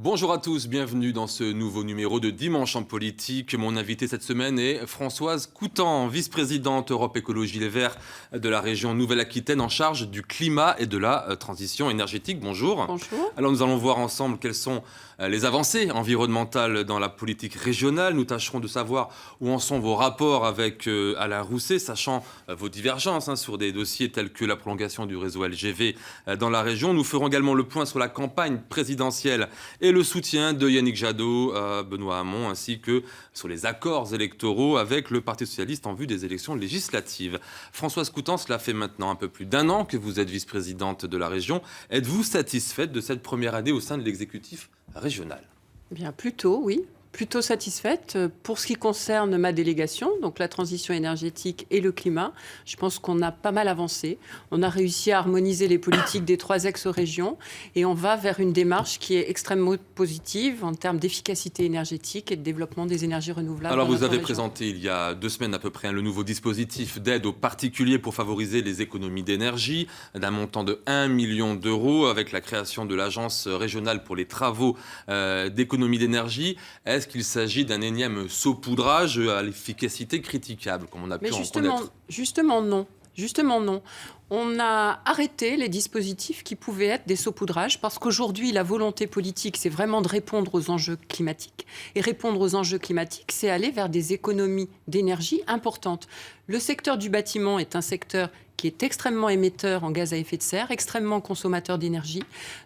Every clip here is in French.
Bonjour à tous, bienvenue dans ce nouveau numéro de Dimanche en politique. Mon invité cette semaine est Françoise Coutan, vice-présidente Europe Écologie Les Verts de la région Nouvelle-Aquitaine en charge du climat et de la transition énergétique. Bonjour. Bonjour. Alors nous allons voir ensemble quelles sont les avancées environnementales dans la politique régionale. Nous tâcherons de savoir où en sont vos rapports avec Alain Rousset, sachant vos divergences sur des dossiers tels que la prolongation du réseau LGV dans la région. Nous ferons également le point sur la campagne présidentielle et le soutien de Yannick Jadot à Benoît Hamon, ainsi que sur les accords électoraux avec le Parti socialiste en vue des élections législatives. Françoise Coutan, cela fait maintenant un peu plus d'un an que vous êtes vice-présidente de la région. Êtes-vous satisfaite de cette première année au sein de l'exécutif régional? Bien, plutôt, oui. Plutôt satisfaite. Pour ce qui concerne ma délégation, donc la transition énergétique et le climat, je pense qu'on a pas mal avancé. On a réussi à harmoniser les politiques des 3 ex-régions et on va vers une démarche qui est extrêmement positive en termes d'efficacité énergétique et de développement des énergies renouvelables. Alors vous avez présenté il y a 2 semaines à peu près le nouveau dispositif d'aide aux particuliers pour favoriser les économies d'énergie d'un montant de 1 million d'euros avec la création de l'agence régionale pour les travaux d'économie d'énergie. Est-ce qu'il s'agit d'un énième saupoudrage à l'efficacité critiquable, comme on a pu en connaître? Justement, non. Justement, non. On a arrêté les dispositifs qui pouvaient être des saupoudrages parce qu'aujourd'hui, la volonté politique, c'est vraiment de répondre aux enjeux climatiques. Et répondre aux enjeux climatiques, c'est aller vers des économies d'énergie importantes. Le secteur du bâtiment est un secteur qui est extrêmement émetteur en gaz à effet de serre, extrêmement consommateur d'énergie.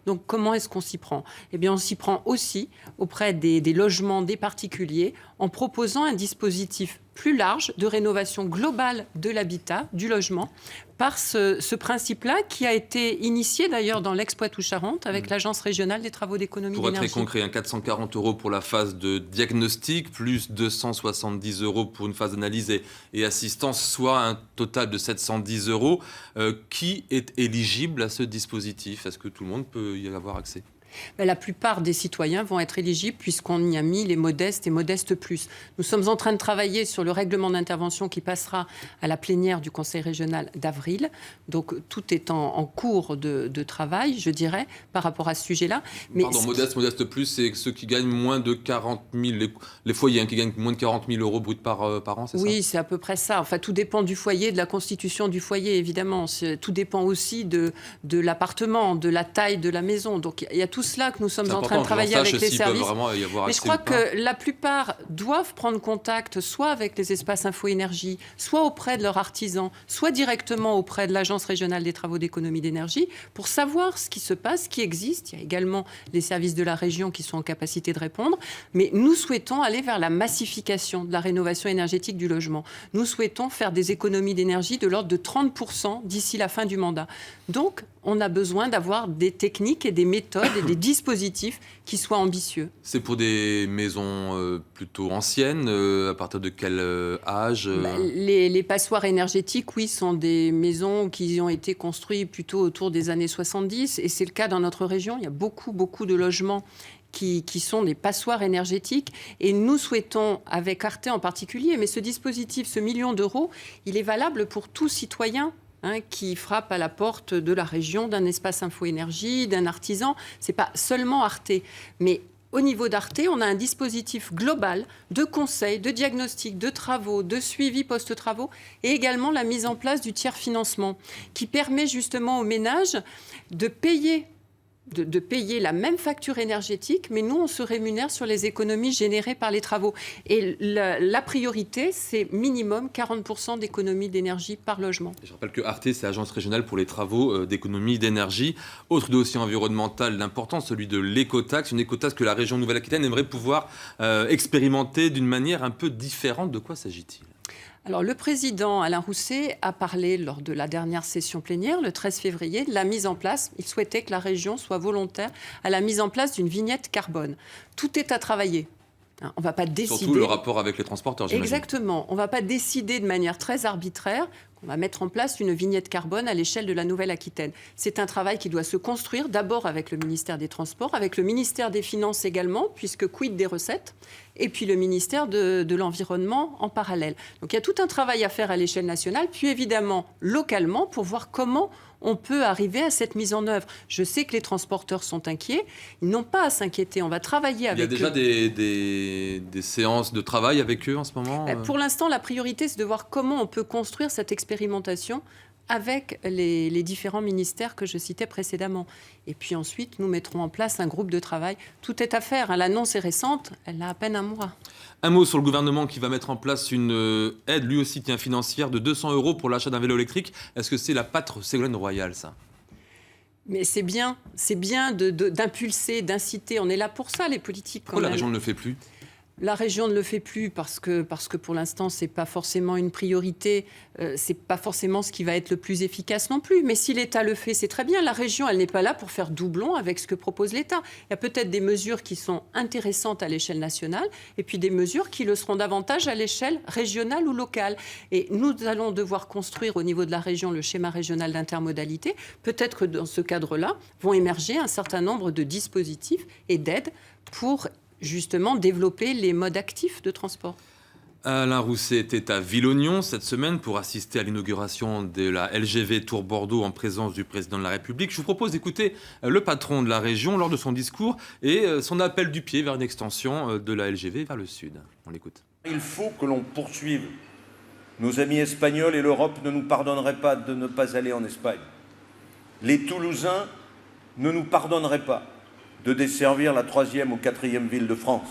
Donc, comment est-ce qu'on s'y prend? Eh bien, on s'y prend aussi auprès des logements des particuliers en proposant un dispositif plus large de rénovation globale de l'habitat, du logement, par ce principe-là qui a été initié d'ailleurs dans l'Ex-Poitou-Charentes avec l'Agence régionale des travaux d'économie d'énergie. Pour être très concret, 440 € pour la phase de diagnostic, plus 270 € pour une phase d'analyse et assistance, soit un total de 710 €. Qui est éligible à ce dispositif? Est-ce que tout le monde peut y avoir accès? La plupart des citoyens vont être éligibles puisqu'on y a mis les modestes et modestes plus. Nous sommes en train de travailler sur le règlement d'intervention qui passera à la plénière du Conseil régional d'avril. Donc tout est en cours de travail, je dirais, par rapport à ce sujet-là. Pardon, modeste plus, c'est ceux qui gagnent moins de 40 000, les foyers qui gagnent moins de 40 000 € bruts par an, c'est ça? Oui, c'est à peu près ça. Enfin, tout dépend du foyer, de la constitution du foyer, évidemment. Tout dépend aussi de l'appartement, de la taille de la maison. Donc il y a tout cela que nous sommes en train de travailler avec les services. Mais je crois que la plupart doivent prendre contact soit avec les espaces info-énergie, soit auprès de leurs artisans, soit directement auprès de l'Agence régionale des travaux d'économie d'énergie pour savoir ce qui se passe, ce qui existe. Il y a également les services de la région qui sont en capacité de répondre. Mais nous souhaitons aller vers la massification de la rénovation énergétique du logement. Nous souhaitons faire des économies d'énergie de l'ordre de 30% d'ici la fin du mandat. Donc, on a besoin d'avoir des techniques et des méthodes et des dispositifs qui soient ambitieux. C'est pour des maisons plutôt anciennes, à partir de quel âge? Les passoires énergétiques, oui, sont des maisons qui ont été construites plutôt autour des années 70, et c'est le cas dans notre région. Il y a beaucoup de logements qui sont des passoires énergétiques. Et nous souhaitons, avec Arte en particulier, mais ce dispositif, ce 1 million d'euros, il est valable pour tout citoyen qui frappe à la porte de la région, d'un espace info-énergie, d'un artisan. Ce n'est pas seulement Arte. Mais au niveau d'Arte, on a un dispositif global de conseils, de diagnostic, de travaux, de suivi post-travaux et également la mise en place du tiers-financement qui permet justement aux ménages de payer la même facture énergétique, mais nous, on se rémunère sur les économies générées par les travaux. Et la priorité, c'est minimum 40% d'économies d'énergie par logement. Je rappelle que Arte, c'est l'Agence régionale pour les travaux d'économie d'énergie. Autre dossier environnemental d'importance, celui de l'écotaxe. Une écotaxe que la région Nouvelle-Aquitaine aimerait pouvoir expérimenter d'une manière un peu différente. De quoi s'agit-il ? Alors, le président Alain Rousset a parlé lors de la dernière session plénière, le 13 février, de la mise en place. Il souhaitait que la région soit volontaire à la mise en place d'une vignette carbone. Tout est à travailler. On ne va pas décider... Surtout le rapport avec les transporteurs, j'imagine. Exactement. On ne va pas décider de manière très arbitraire On va mettre en place une vignette carbone à l'échelle de la Nouvelle-Aquitaine. C'est un travail qui doit se construire d'abord avec le ministère des Transports, avec le ministère des Finances également, puisque quid des recettes, et puis le ministère de l'Environnement en parallèle. Donc il y a tout un travail à faire à l'échelle nationale, puis évidemment localement pour voir comment on peut arriver à cette mise en œuvre. Je sais que les transporteurs sont inquiets. Ils n'ont pas à s'inquiéter. On va travailler avec eux. Il y a déjà des séances de travail avec eux en ce moment Pour l'instant, la priorité, c'est de voir comment on peut construire cette expérimentation avec les différents ministères que je citais précédemment. Et puis ensuite, nous mettrons en place un groupe de travail. Tout est à faire. L'annonce est récente. Elle a à peine un mois. Un mot sur le gouvernement qui va mettre en place une aide, lui aussi, financière de 200 € pour l'achat d'un vélo électrique. Est-ce que c'est la pâtre Ségolène Royal, ça ? Mais c'est bien d'impulser, d'inciter. On est là pour ça, les politiques. Pourquoi la région ne le fait plus ? La région ne le fait plus parce que pour l'instant, ce n'est pas forcément une priorité, ce n'est pas forcément ce qui va être le plus efficace non plus. Mais si l'État le fait, c'est très bien. La région, elle n'est pas là pour faire doublon avec ce que propose l'État. Il y a peut-être des mesures qui sont intéressantes à l'échelle nationale et puis des mesures qui le seront davantage à l'échelle régionale ou locale. Et nous allons devoir construire au niveau de la région le schéma régional d'intermodalité. Peut-être que dans ce cadre-là, vont émerger un certain nombre de dispositifs et d'aides pour justement développer les modes actifs de transport. Alain Rousset était à Villognon cette semaine pour assister à l'inauguration de la LGV Tours Bordeaux en présence du président de la République. Je vous propose d'écouter le patron de la région lors de son discours et son appel du pied vers une extension de la LGV vers le sud. On l'écoute. Il faut que l'on poursuive. Nos amis espagnols et l'Europe ne nous pardonneraient pas de ne pas aller en Espagne. Les Toulousains ne nous pardonneraient pas de desservir la 3e ou 4e ville de France.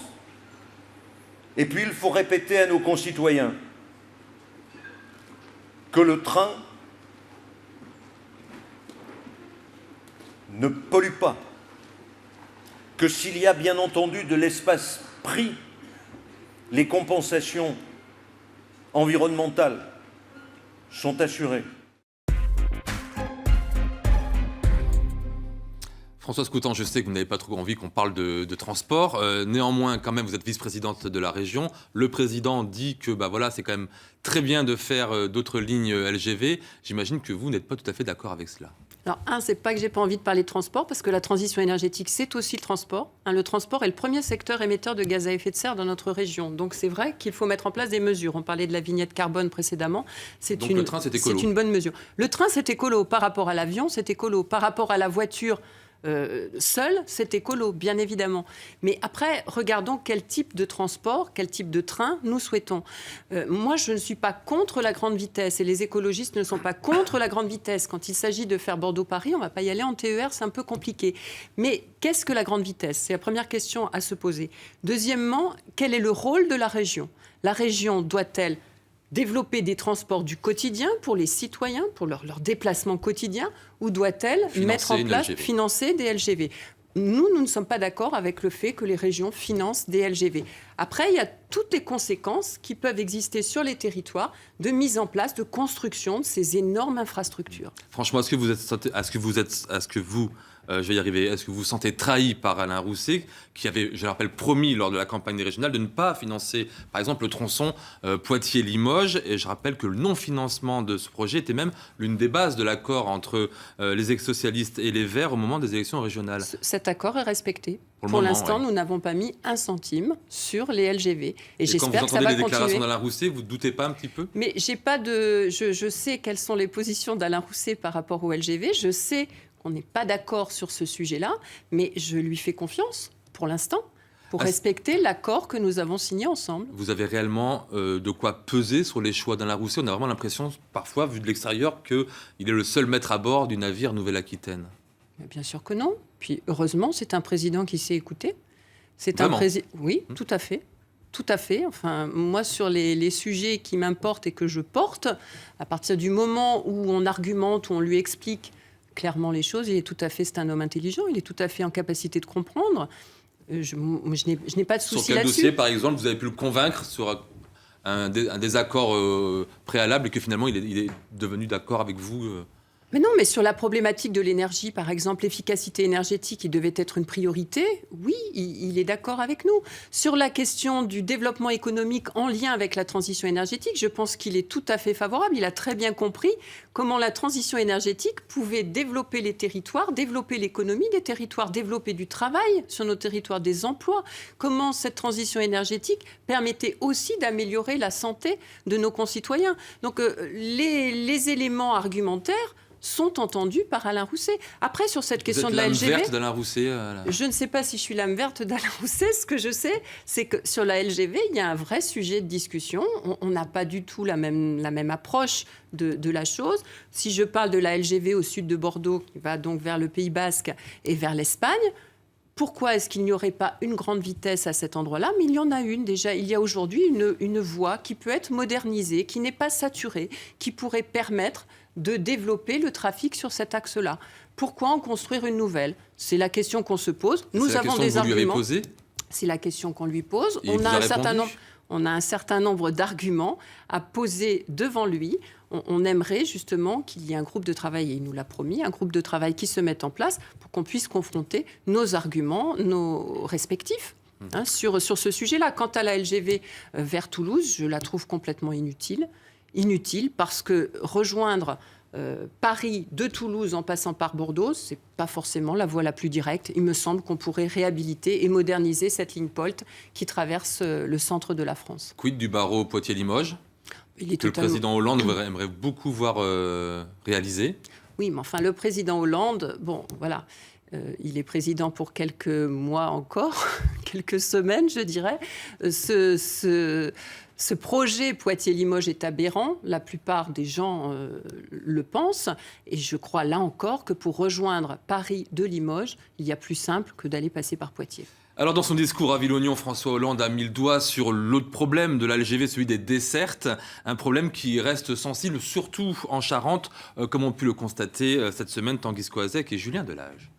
Et puis il faut répéter à nos concitoyens que le train ne pollue pas, que s'il y a bien entendu de l'espace pris, les compensations environnementales sont assurées. Françoise Coutan, je sais que vous n'avez pas trop envie qu'on parle de transport. Néanmoins, quand même, vous êtes vice-présidente de la région. Le président dit que c'est quand même très bien de faire d'autres lignes LGV. J'imagine que vous n'êtes pas tout à fait d'accord avec cela. Alors, c'est pas que j'ai pas envie de parler de transport, parce que la transition énergétique, c'est aussi le transport. Le transport est le premier secteur émetteur de gaz à effet de serre dans notre région. Donc, c'est vrai qu'il faut mettre en place des mesures. On parlait de la vignette carbone précédemment. Donc, le train, c'est écolo. C'est une bonne mesure. Le train, c'est écolo. Par rapport à l'avion, c'est écolo. Par rapport à la voiture, seul, c'est écolo, bien évidemment. Mais après, regardons quel type de transport, quel type de train nous souhaitons. Moi, je ne suis pas contre la grande vitesse et les écologistes ne sont pas contre la grande vitesse. Quand il s'agit de faire Bordeaux-Paris, on ne va pas y aller en TER, c'est un peu compliqué. Mais qu'est-ce que la grande vitesse ? C'est la première question à se poser. Deuxièmement, quel est le rôle de la région ? La région doit-elle développer des transports du quotidien pour les citoyens, pour leur déplacement quotidien, ou doit-elle mettre en place, financer des LGV ? Nous ne sommes pas d'accord avec le fait que les régions financent des LGV. Après, il y a toutes les conséquences qui peuvent exister sur les territoires de mise en place, de construction de ces énormes infrastructures. Franchement, est-ce que vous vous sentez trahi par Alain Rousset, qui avait, je le rappelle, promis lors de la campagne des régionales de ne pas financer, par exemple, le tronçon Poitiers-Limoges. Et je rappelle que le non-financement de ce projet était même l'une des bases de l'accord entre les ex-socialistes et les Verts au moment des élections régionales. Cet accord est respecté. Pour l'instant, nous n'avons pas mis un centime sur les LGV. Et j'espère que ça va continuer. Quand vous entendez les déclarations d'Alain Rousset, vous ne doutez pas un petit peu ? Mais je sais quelles sont les positions d'Alain Rousset par rapport au LGV. Je sais qu'on n'est pas d'accord sur ce sujet-là, mais je lui fais confiance pour l'instant, pour respecter l'accord que nous avons signé ensemble. Vous avez réellement de quoi peser sur les choix d'Alain Rousset ? On a vraiment l'impression, parfois, vu de l'extérieur, qu'il est le seul maître à bord du navire Nouvelle-Aquitaine. Mais bien sûr que non. Puis heureusement, c'est un président qui sait écouter. Oui, tout à fait. Tout à fait. Enfin, moi, sur les sujets qui m'importent et que je porte, à partir du moment où on argumente, où on lui explique clairement les choses, c'est un homme intelligent, il est tout à fait en capacité de comprendre. Je n'ai pas de souci là-dessus. Sur quel dossier, par exemple, vous avez pu le convaincre sur un désaccord préalable et que finalement il est devenu d'accord avec vous Mais non, mais sur la problématique de l'énergie, par exemple, l'efficacité énergétique, qui devait être une priorité, oui, il est d'accord avec nous. Sur la question du développement économique en lien avec la transition énergétique, je pense qu'il est tout à fait favorable. Il a très bien compris comment la transition énergétique pouvait développer les territoires, développer l'économie des territoires, développer du travail sur nos territoires, des emplois. Comment cette transition énergétique permettait aussi d'améliorer la santé de nos concitoyens. Donc les éléments argumentaires sont entendus par Alain Rousset. Après, sur cette question de la LGV... Vous êtes l'âme verte d'Alain Rousset Je ne sais pas si je suis l'âme verte d'Alain Rousset. Ce que je sais, c'est que sur la LGV, il y a un vrai sujet de discussion. On n'a pas du tout la même approche de la chose. Si je parle de la LGV au sud de Bordeaux, qui va donc vers le Pays Basque et vers l'Espagne, pourquoi est-ce qu'il n'y aurait pas une grande vitesse à cet endroit-là? Mais il y en a une déjà. Il y a aujourd'hui une voie qui peut être modernisée, qui n'est pas saturée, qui pourrait permettre de développer le trafic sur cet axe-là. Pourquoi en construire une nouvelle? C'est la question qu'on se pose. Nous avons des arguments. C'est la question qu'on lui pose. On a un certain nombre d'arguments à poser devant lui. On aimerait justement qu'il y ait un groupe de travail, et il nous l'a promis, un groupe de travail qui se mette en place pour qu'on puisse confronter nos arguments, nos respectifs, sur ce sujet-là. Quant à la LGV vers Toulouse, je la trouve complètement inutile. Inutile parce que rejoindre Paris de Toulouse en passant par Bordeaux, c'est pas forcément la voie la plus directe. Il me semble qu'on pourrait réhabiliter et moderniser cette ligne POLT qui traverse le centre de la France. Quid du barreau Poitiers-Limoges que le président Hollande aimerait beaucoup voir réaliser? Oui, mais enfin, le président Hollande, bon, voilà, il est président pour quelques mois encore, quelques semaines, je dirais. Ce projet Poitiers-Limoges est aberrant. La plupart des gens le pensent. Et je crois, là encore, que pour rejoindre Paris de Limoges, il y a plus simple que d'aller passer par Poitiers. Alors, dans son discours à Villonion, François Hollande a mis le doigt sur l'autre problème de la LGV, celui des dessertes. Un problème qui reste sensible, surtout en Charente, comme ont pu le constater cette semaine Tanguy Coasec et Julien Delage.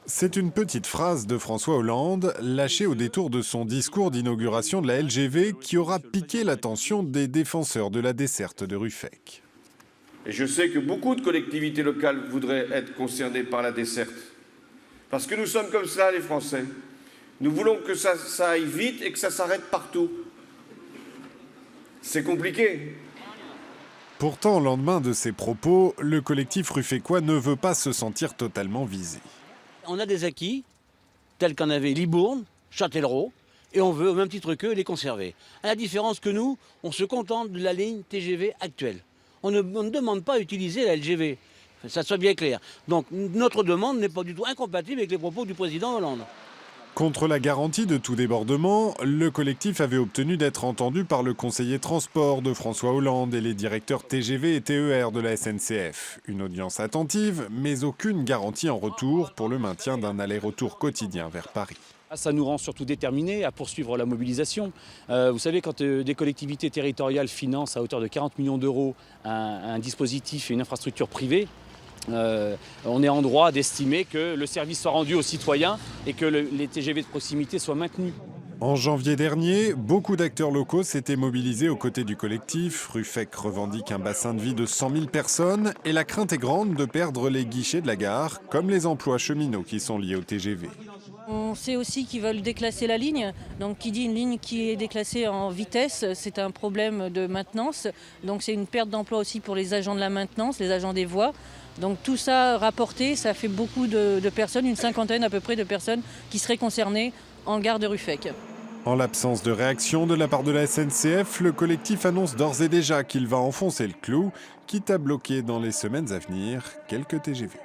C'est une petite phrase de François Hollande, lâchée au détour de son discours d'inauguration de la LGV, qui aura piqué l'attention des défenseurs de la desserte de Ruffec. Et je sais que beaucoup de collectivités locales voudraient être concernées par la desserte. Parce que nous sommes comme ça, les Français. Nous voulons que ça aille vite et que ça s'arrête partout. C'est compliqué. Pourtant, au lendemain de ces propos, le collectif ruffecquois ne veut pas se sentir totalement visé. On a des acquis, tels qu'en avait Libourne, Châtellerault, et on veut, au même titre qu'eux, les conserver. À la différence que nous, on se contente de la ligne TGV actuelle. On ne demande pas à utiliser la LGV, ça soit bien clair. Donc notre demande n'est pas du tout incompatible avec les propos du président Hollande. Contre la garantie de tout débordement, le collectif avait obtenu d'être entendu par le conseiller transport de François Hollande et les directeurs TGV et TER de la SNCF. Une audience attentive, mais aucune garantie en retour pour le maintien d'un aller-retour quotidien vers Paris. Ça nous rend surtout déterminés à poursuivre la mobilisation. Vous savez, quand des collectivités territoriales financent à hauteur de 40 millions d'euros un dispositif et une infrastructure privée, on est en droit d'estimer que le service soit rendu aux citoyens et que les TGV de proximité soient maintenus. En janvier dernier, beaucoup d'acteurs locaux s'étaient mobilisés aux côtés du collectif. Ruffec revendique un bassin de vie de 100 000 personnes et la crainte est grande de perdre les guichets de la gare, comme les emplois cheminots qui sont liés au TGV. On sait aussi qu'ils veulent déclasser la ligne. Donc qui dit une ligne qui est déclassée en vitesse, c'est un problème de maintenance. Donc c'est une perte d'emploi aussi pour les agents de la maintenance, les agents des voies. Donc tout ça rapporté, ça fait beaucoup de personnes, une cinquantaine à peu près de personnes qui seraient concernées en gare de Ruffec. En l'absence de réaction de la part de la SNCF, le collectif annonce d'ores et déjà qu'il va enfoncer le clou, quitte à bloquer dans les semaines à venir quelques TGV.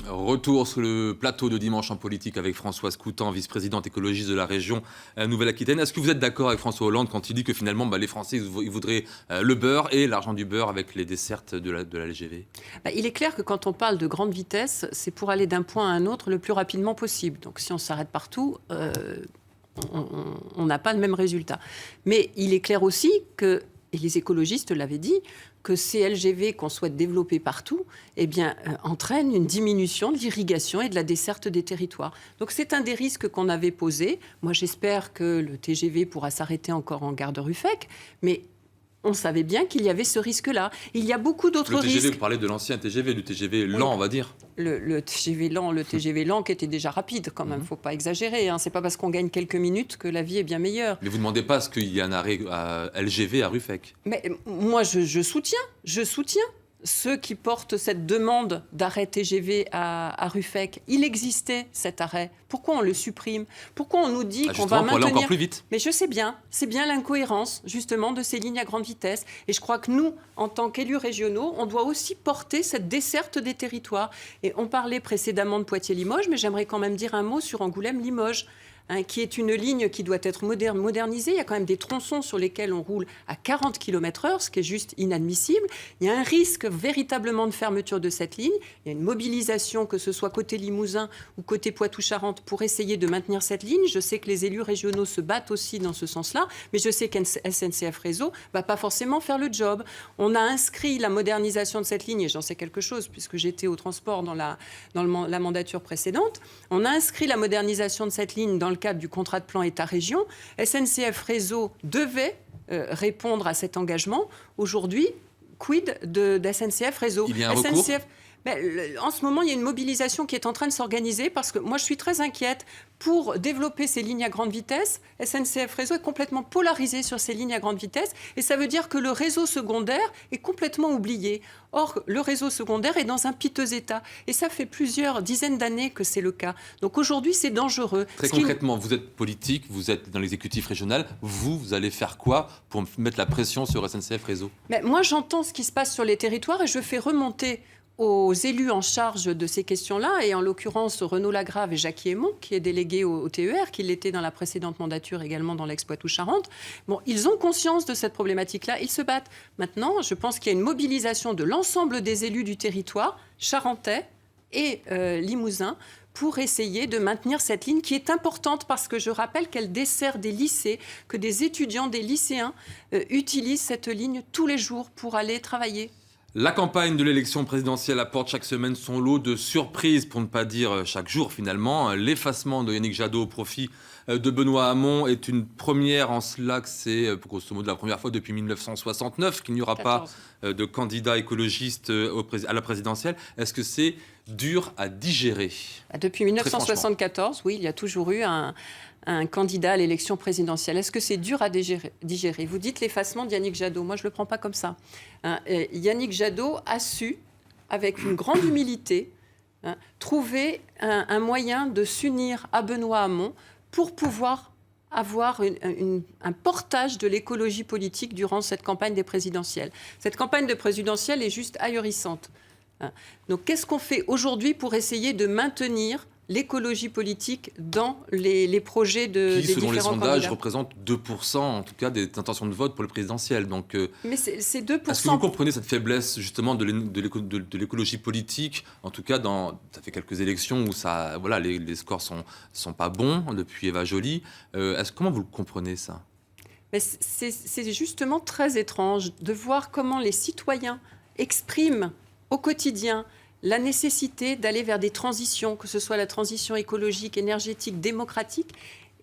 Retour sur le plateau de Dimanche en politique avec Françoise Coutan, vice-présidente écologiste de la région Nouvelle-Aquitaine. Est-ce que vous êtes d'accord avec François Hollande quand il dit que finalement les Français ils voudraient le beurre et l'argent du beurre avec les dessertes de la LGV? Il est clair que quand on parle de grande vitesse, c'est pour aller d'un point à un autre le plus rapidement possible. Donc si on s'arrête partout, on n'a pas le même résultat. Mais il est clair aussi que, et les écologistes l'avaient dit, que ces LGV qu'on souhaite développer partout entraînent une diminution de l'irrigation et de la desserte des territoires. Donc c'est un des risques qu'on avait posé. Moi j'espère que le TGV pourra s'arrêter encore en gare de Ruffec, mais on savait bien qu'il y avait ce risque-là. Il y a beaucoup d'autres Le TGV, risques. vous parlez de l'ancien TGV, le TGV lent, on va dire. Le TGV lent qui était déjà rapide quand même, faut pas exagérer. Hein. C'est pas parce qu'on gagne quelques minutes que la vie est bien meilleure. Mais vous ne demandez pas à ce qu'il y ait un arrêt à LGV à Ruffec. Mais moi, je soutiens ceux qui portent cette demande d'arrêt TGV à Ruffec. Il existait cet arrêt. Pourquoi on le supprime? Pourquoi on nous dit qu'on va Justement, pour aller maintenir... encore plus vite. Mais je sais bien, c'est bien l'incohérence justement de ces lignes à grande vitesse. Et je crois que nous, en tant qu'élus régionaux, on doit aussi porter cette desserte des territoires. Et on parlait précédemment de Poitiers-Limoges, mais j'aimerais quand même dire un mot sur Angoulême-Limoges. Qui est une ligne qui doit être modernisée. Il y a quand même des tronçons sur lesquels on roule à 40 km/h, ce qui est juste inadmissible. Il y a un risque véritablement de fermeture de cette ligne. Il y a une mobilisation, que ce soit côté Limousin ou côté Poitou-Charentes, pour essayer de maintenir cette ligne. Je sais que les élus régionaux se battent aussi dans ce sens-là, mais je sais qu'SNCF Réseau ne va pas forcément faire le job. On a inscrit la modernisation de cette ligne, et j'en sais quelque chose, puisque j'étais au transport dans la mandature précédente. On a inscrit la modernisation de cette ligne dans le cadre du contrat de plan État-région. SNCF Réseau devait répondre à cet engagement. Aujourd'hui, quid de SNCF Réseau? Il y a un recours ? En ce moment, il y a une mobilisation qui est en train de s'organiser parce que moi, je suis très inquiète. Pour développer ces lignes à grande vitesse, SNCF Réseau est complètement polarisé sur ces lignes à grande vitesse et ça veut dire que le réseau secondaire est complètement oublié. Or, le réseau secondaire est dans un piteux état et ça fait plusieurs dizaines d'années que c'est le cas. Donc aujourd'hui, c'est dangereux. Très concrètement, vous êtes politique, vous êtes dans l'exécutif régional, vous allez faire quoi pour mettre la pression sur SNCF Réseau? Mais moi, j'entends ce qui se passe sur les territoires et je fais remonter aux élus en charge de ces questions-là, et en l'occurrence Renaud Lagrave et Jackie Aymon, qui est délégué au TER, qui l'était dans la précédente mandature également dans l'ex-Poitou-Charentes. Bon, ils ont conscience de cette problématique-là, ils se battent. Maintenant, je pense qu'il y a une mobilisation de l'ensemble des élus du territoire, charentais et limousin, pour essayer de maintenir cette ligne qui est importante parce que je rappelle qu'elle dessert des lycées, que des étudiants, des lycéens utilisent cette ligne tous les jours pour aller travailler. La campagne de l'élection présidentielle apporte chaque semaine son lot de surprises, pour ne pas dire chaque jour finalement. L'effacement de Yannick Jadot au profit de Benoît Hamon est une première en cela que c'est grosso modo la première fois depuis 1969 qu'il n'y aura 14. Pas de candidat écologiste à la présidentielle. Est-ce que c'est dur à digérer? Depuis 1974, oui, il y a toujours eu un candidat à l'élection présidentielle. Est-ce que c'est dur à digérer? Vous dites l'effacement de Yannick Jadot. Moi, je ne le prends pas comme ça. Yannick Jadot a su, avec une grande humilité, trouver un moyen de s'unir à Benoît Hamon pour pouvoir avoir un portage de l'écologie politique durant cette campagne des présidentielles. Cette campagne de présidentielle est juste ahurissante. Donc, qu'est-ce qu'on fait aujourd'hui pour essayer de maintenir l'écologie politique dans les projets des différents candidats? Qui, selon les sondages, représente 2% en tout cas des intentions de vote pour le présidentiel. Donc, mais c'est 2%. Est-ce que vous comprenez cette faiblesse justement de l'écologie politique? En tout cas, ça fait quelques élections où les scores sont pas bons depuis Eva Joly. Comment vous le comprenez ça? Mais c'est justement très étrange de voir comment les citoyens expriment au quotidien la nécessité d'aller vers des transitions, que ce soit la transition écologique, énergétique, démocratique,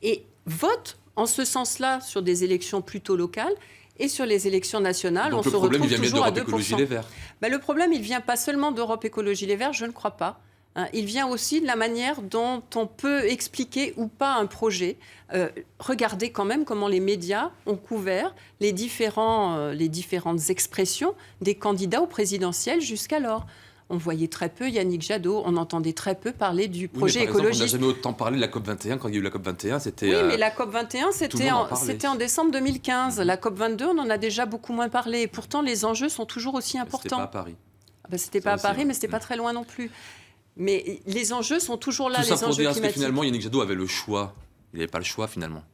et votent en ce sens-là sur des élections plutôt locales et sur les élections nationales. Donc on se retrouve toujours à 2%. Écologie Les Verts. Le problème, il ne vient pas seulement d'Europe Écologie Les Verts, je ne crois pas. Il vient aussi de la manière dont on peut expliquer ou pas un projet. Regardez quand même comment les médias ont couvert les différentes expressions des candidats au présidentiel jusqu'alors. On voyait très peu Yannick Jadot, on entendait très peu parler du projet écologiste. On n'a jamais autant parlé de la COP21. Quand il y a eu la COP21, c'était... Oui, mais la COP21, c'était en décembre 2015. La COP22, on en a déjà beaucoup moins parlé. Et pourtant, les enjeux sont toujours aussi importants. C'était pas à Paris. C'était pas à Paris, mais c'était pas très loin non plus. Mais les enjeux sont toujours là, les enjeux climatiques. Tout ça pour dire que finalement, Yannick Jadot avait le choix. Il n'avait pas le choix, finalement,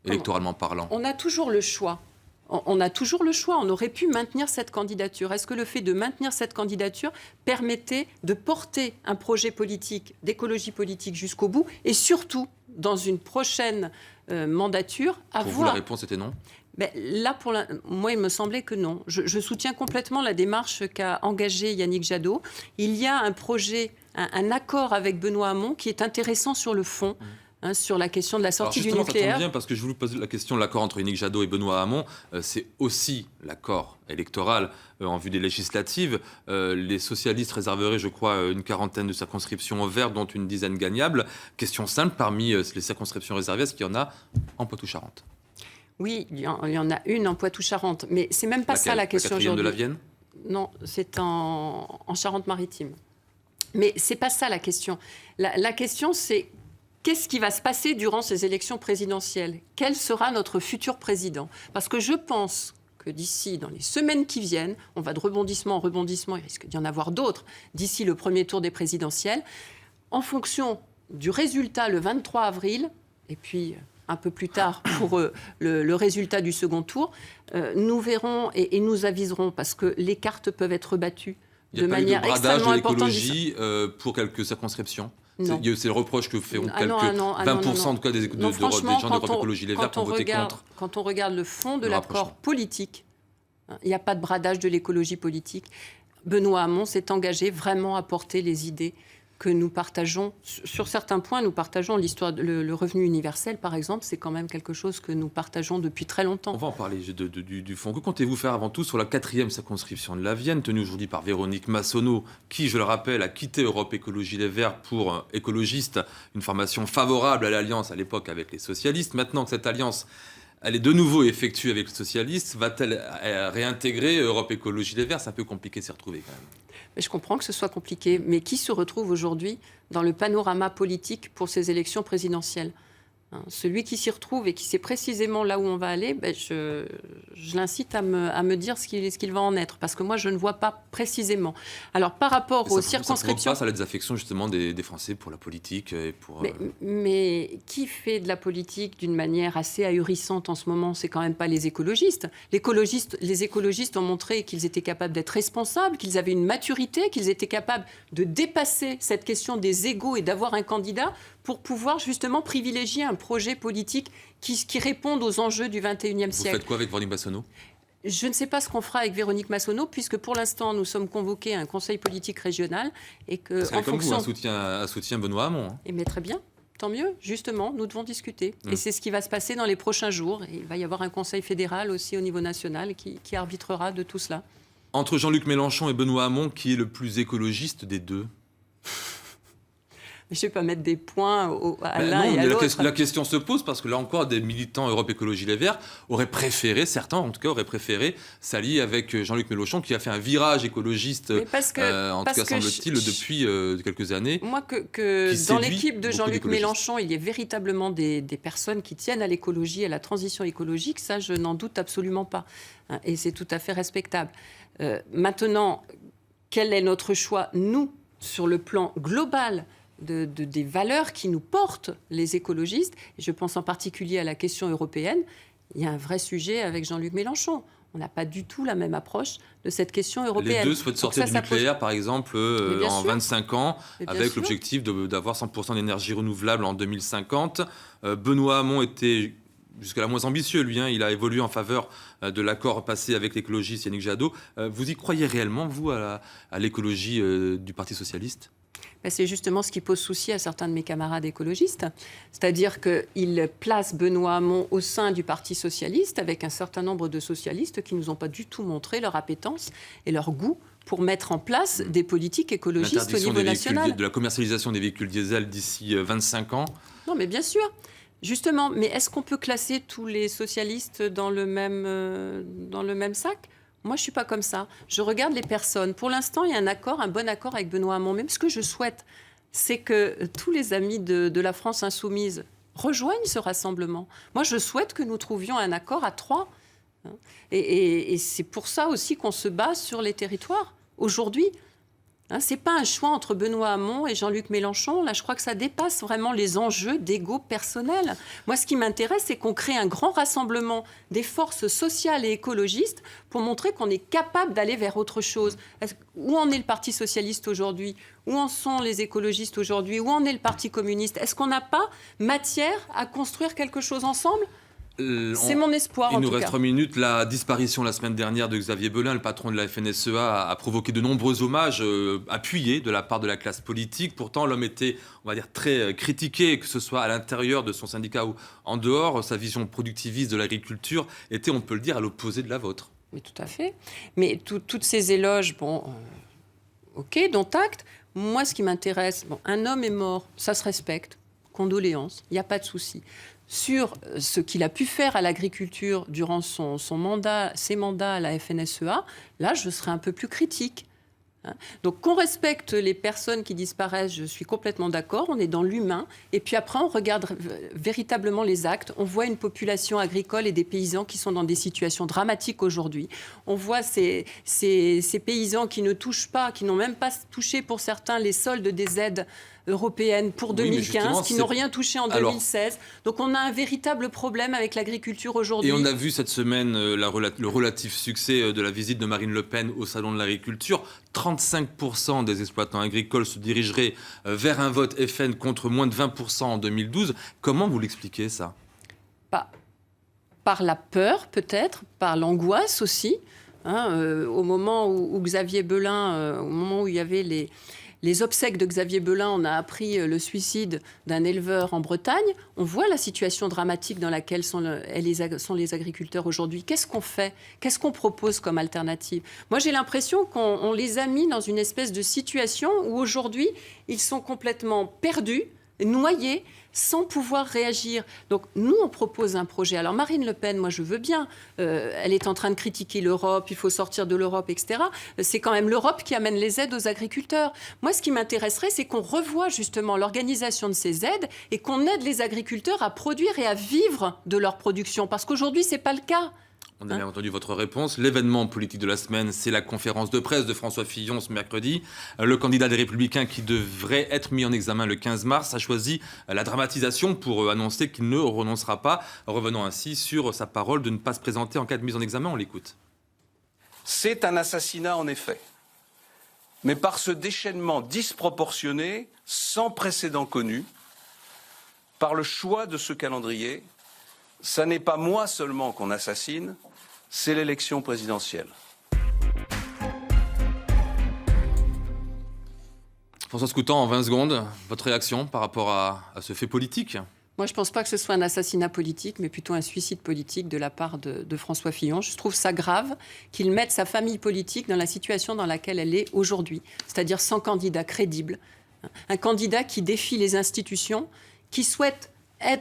électoralement parlant. On a toujours le choix. On a toujours le choix. On aurait pu maintenir cette candidature. Est-ce que le fait de maintenir cette candidature permettait de porter un projet politique, d'écologie politique jusqu'au bout et surtout, dans une prochaine mandature, Pour vous, la réponse était non? Là, moi, il me semblait que non. Je soutiens complètement la démarche qu'a engagée Yannick Jadot. Il y a un projet, un accord avec Benoît Hamon qui est intéressant sur le fond. sur la question de la sortie du Alors justement, ça nucléaire. tombe bien parce que je voulais poser la question de l'accord entre Yannick Jadot et Benoît Hamon. C'est aussi l'accord électoral en vue des législatives. Les socialistes réserveraient, je crois, une quarantaine de circonscriptions vertes, dont une dizaine gagnables. Question simple, parmi les circonscriptions réservées, est-ce qu'il y en a en Poitou-Charentes? Oui, il y en a une en Poitou-Charentes, mais c'est même pas ça la question la 4e de aujourd'hui. la Vienne? Non, c'est en Charente-Maritime. Mais c'est pas ça la question. La question, c'est qu'est-ce qui va se passer durant ces élections présidentielles? Quel sera notre futur président? Parce que je pense que d'ici, dans les semaines qui viennent, on va de rebondissement en rebondissement, il risque d'y en avoir d'autres, d'ici le premier tour des présidentielles, en fonction du résultat le 23 avril, et puis un peu plus tard pour le résultat du second tour, nous verrons et nous aviserons, parce que les cartes peuvent être rebattues de manière extrêmement importante. Il n'y a pas eu de bradage de l'écologie pour quelques circonscriptions? Non. C'est le reproche que font quelques 20% en tout cas des gens d'Europe Écologie Les Verts qui ont voté contre. Quand on regarde le fond de Le l'accord rapprochement. politique, il n'y a pas de bradage de l'écologie politique. Benoît Hamon s'est engagé vraiment à porter les idées que nous partageons. Sur certains points, nous partageons l'histoire, le revenu universel, par exemple, c'est quand même quelque chose que nous partageons depuis très longtemps. On va en parler du fond. Que comptez-vous faire avant tout sur la 4e circonscription de la Vienne, tenue aujourd'hui par Véronique Massonneau, qui, je le rappelle, a quitté Europe Écologie Les Verts pour écologiste, une formation favorable à l'alliance à l'époque avec les socialistes. Maintenant que cette alliance, elle est de nouveau effectuée avec les socialistes, va-t-elle réintégrer Europe Écologie Les Verts? C'est un peu compliqué de s'y retrouver quand même. Mais je comprends que ce soit compliqué, mais qui se retrouve aujourd'hui dans le panorama politique pour ces élections présidentielles? Celui qui s'y retrouve et qui sait précisément là où on va aller, je l'incite à me dire ce qu'il va en être, parce que moi je ne vois pas précisément. Alors par rapport aux circonscriptions, Ça provoque pas la désaffection justement des Français pour la politique et pour. Mais qui fait de la politique d'une manière assez ahurissante en ce moment? C'est quand même pas les écologistes. Les écologistes ont montré qu'ils étaient capables d'être responsables, qu'ils avaient une maturité, qu'ils étaient capables de dépasser cette question des égos et d'avoir un candidat pour pouvoir justement privilégier un projet politique qui réponde aux enjeux du XXIe siècle. Vous faites quoi avec Véronique Massonneau? Je ne sais pas ce qu'on fera avec Véronique Massonneau, puisque pour l'instant, nous sommes convoqués à un conseil politique régional. Et que, Parce qu'elle est comme vous, un soutien Benoît Hamon. Hein. Mais très bien, tant mieux. Justement, nous devons discuter. Et c'est ce qui va se passer dans les prochains jours. Et il va y avoir un conseil fédéral aussi au niveau national qui arbitrera de tout cela. Entre Jean-Luc Mélenchon et Benoît Hamon, qui est le plus écologiste des deux? Je ne vais pas mettre des points à l'un et à l'autre. La question se pose parce que là encore, des militants Europe Écologie Les Verts auraient préféré, certains en tout cas, auraient préféré s'allier avec Jean-Luc Mélenchon qui a fait un virage écologiste, en tout cas semble-t-il, depuis quelques années. Moi, que dans l'équipe de Jean-Luc Mélenchon, il y ait véritablement des personnes qui tiennent à l'écologie, à la transition écologique, ça, je n'en doute absolument pas. Et c'est tout à fait respectable. Maintenant, quel est notre choix, nous, sur le plan global des valeurs qui nous portent, les écologistes? Je pense en particulier à la question européenne. Il y a un vrai sujet avec Jean-Luc Mélenchon. On n'a pas du tout la même approche de cette question européenne. Les deux souhaitent sortir du nucléaire, par exemple, en 25 ans, avec l'objectif d'avoir 100% d'énergie renouvelable en 2050. Benoît Hamon était jusqu'à la moins ambitieux, lui. Il a évolué en faveur de l'accord passé avec l'écologiste Yannick Jadot. Vous y croyez réellement, vous, à l'écologie du Parti socialiste? C'est justement ce qui pose souci à certains de mes camarades écologistes. C'est-à-dire qu'ils placent Benoît Hamon au sein du Parti socialiste avec un certain nombre de socialistes qui ne nous ont pas du tout montré leur appétence et leur goût pour mettre en place des politiques écologistes au niveau national. De la commercialisation des véhicules diesel d'ici 25 ans? Non, mais bien sûr. Justement, mais est-ce qu'on peut classer tous les socialistes dans le même sac? Moi, je ne suis pas comme ça. Je regarde les personnes. Pour l'instant, il y a un bon accord avec Benoît Hamon. Même ce que je souhaite, c'est que tous les amis de la France insoumise rejoignent ce rassemblement. Moi, je souhaite que nous trouvions un accord à 3. Et c'est pour ça aussi qu'on se bat sur les territoires aujourd'hui. Ce n'est pas un choix entre Benoît Hamon et Jean-Luc Mélenchon. Là, je crois que ça dépasse vraiment les enjeux d'ego personnel. Moi, ce qui m'intéresse, c'est qu'on crée un grand rassemblement des forces sociales et écologistes pour montrer qu'on est capable d'aller vers autre chose. Où en est le Parti socialiste aujourd'hui? Où en sont les écologistes aujourd'hui? Où en est le Parti communiste? Est-ce qu'on n'a pas matière à construire quelque chose ensemble? C'est mon espoir, en Il nous tout reste cas. 3 minutes. La disparition la semaine dernière de Xavier Belin, le patron de la FNSEA, a provoqué de nombreux hommages appuyés de la part de la classe politique. Pourtant, l'homme était, on va dire, très critiqué, que ce soit à l'intérieur de son syndicat ou en dehors. Sa vision productiviste de l'agriculture était, on peut le dire, à l'opposé de la vôtre. Mais tout à fait. Mais toutes ces éloges, ok, dont acte. Moi, ce qui m'intéresse, un homme est mort, ça se respecte. Condoléances, il n'y a pas de souci. Sur ce qu'il a pu faire à l'agriculture durant ses mandats à la FNSEA, là, je serai un peu plus critique. Donc, qu'on respecte les personnes qui disparaissent, je suis complètement d'accord, on est dans l'humain. Et puis après, on regarde véritablement les actes. On voit une population agricole et des paysans qui sont dans des situations dramatiques aujourd'hui. On voit ces paysans qui ne touchent pas, qui n'ont même pas touché pour certains les soldes des aides européennes pour 2015, qui n'ont rien touché en 2016. Donc on a un véritable problème avec l'agriculture aujourd'hui. Et on a vu cette semaine le relatif succès de la visite de Marine Le Pen au Salon de l'Agriculture. 35% des exploitants agricoles se dirigeraient vers un vote FN contre moins de 20% en 2012. Comment vous l'expliquez, ça ? Par la peur, peut-être, par l'angoisse aussi. Au moment où Xavier Belin, au moment où il y avait les obsèques de Xavier Belin, on a appris le suicide d'un éleveur en Bretagne. On voit la situation dramatique dans laquelle sont les agriculteurs aujourd'hui. Qu'est-ce qu'on fait ? Qu'est-ce qu'on propose comme alternative ? Moi, j'ai l'impression qu'on les a mis dans une espèce de situation où aujourd'hui, ils sont complètement perdus, noyés, sans pouvoir réagir. Donc, nous, on propose un projet. Alors, Marine Le Pen, moi, je veux bien. Elle est en train de critiquer l'Europe, il faut sortir de l'Europe, etc. C'est quand même l'Europe qui amène les aides aux agriculteurs. Moi, ce qui m'intéresserait, c'est qu'on revoie justement l'organisation de ces aides et qu'on aide les agriculteurs à produire et à vivre de leur production. Parce qu'aujourd'hui, ce n'est pas le cas. On a bien entendu votre réponse. L'événement politique de la semaine, c'est la conférence de presse de François Fillon ce mercredi. Le candidat des Républicains, qui devrait être mis en examen le 15 mars, a choisi la dramatisation pour annoncer qu'il ne renoncera pas, revenant ainsi sur sa parole de ne pas se présenter en cas de mise en examen. On l'écoute. C'est un assassinat en effet, mais par ce déchaînement disproportionné, sans précédent connu, par le choix de ce calendrier, ça n'est pas moi seulement qu'on assassine, c'est l'élection présidentielle. François Skoutan, en 20 secondes, votre réaction par rapport à ce fait politique ? Moi, je ne pense pas que ce soit un assassinat politique, mais plutôt un suicide politique de la part de François Fillon. Je trouve ça grave qu'il mette sa famille politique dans la situation dans laquelle elle est aujourd'hui, c'est-à-dire sans candidat crédible. Un candidat qui défie les institutions, qui souhaite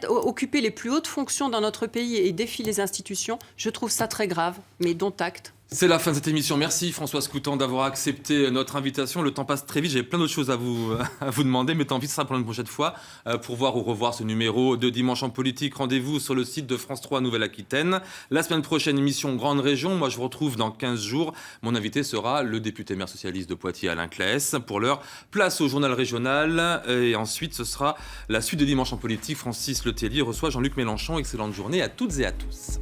occuper les plus hautes fonctions dans notre pays et défie les institutions. Je trouve ça très grave, mais dont acte. C'est la fin de cette émission. Merci François Skoutan d'avoir accepté notre invitation. Le temps passe très vite, j'avais plein d'autres choses à vous demander, mais tant pis, ce sera pour une prochaine fois. Pour voir ou revoir ce numéro de Dimanche en politique, rendez-vous sur le site de France 3 Nouvelle-Aquitaine. La semaine prochaine, émission Grande Région. Moi, je vous retrouve dans 15 jours. Mon invité sera le député maire socialiste de Poitiers, Alain Claes. Pour l'heure, place au journal régional. Et ensuite, ce sera la suite de Dimanche en politique. Francis Letellier reçoit Jean-Luc Mélenchon. Excellente journée à toutes et à tous.